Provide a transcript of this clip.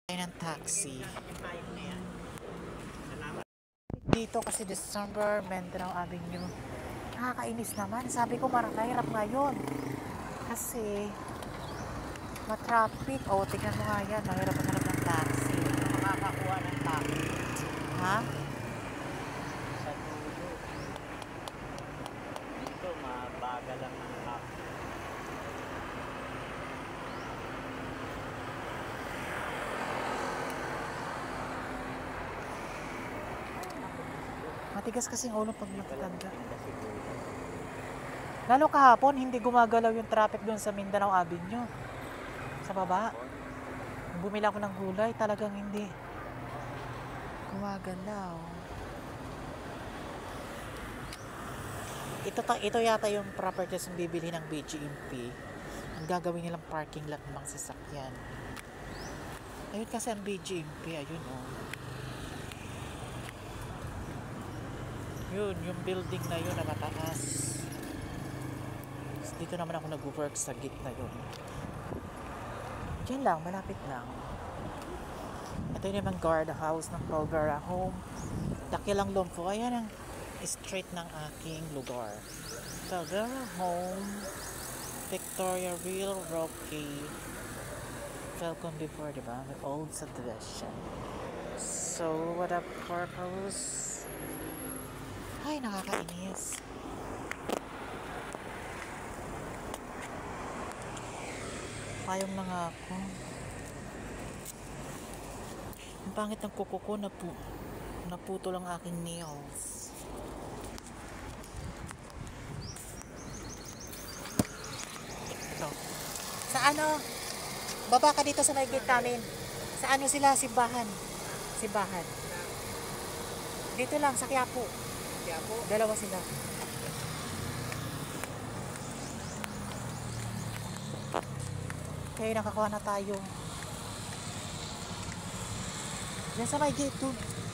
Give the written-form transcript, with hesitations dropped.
Ng taxi dito kasi December, Mindanao Avenue. Nakakainis naman. Sabi ko mahirap ngayon kasi matraffic. Tingnan mo nga yan, mahirap ng taxi. Makakakuha ng taxi Ha? sa dulo. Dito mabagal lang ng taxi. Matigas kasing ulo pag matatanda. Lalo kahapon, hindi gumagalaw yung traffic doon sa Mindanao Avenue. Sa baba. Bumili ako ng gulay, talagang hindi gumagalaw. Ito yata yung properties yung bibili ng BGMP. Ang gagawin nilang parking lot ng mga sasakyan. Ayun kasi ang BGMP, ayun Yun, yung building na yun na mataas. Dito naman ako nag-work sa gitna yun. Diyan lang, malapit lang. Ito yung naman guard house ng Colbera Home. Dakilang Lumpo. Ayan ang street ng aking lugar. Colbera Home, Victoria Real Rocky. Welcome before, diba? May old subdivision. So, what a purpose? Ay, nakakainis. Payong na nga ako. Ang pangit ng kuko ko, naputo lang aking nails. Ito. Sa ano? Baba ka dito sa may gate namin. Sa ano sila? Simbahan. Dito lang, sa Quiapo. Dalawa sila. Okay, nakakuha na tayo. Diyan sa may gate 2.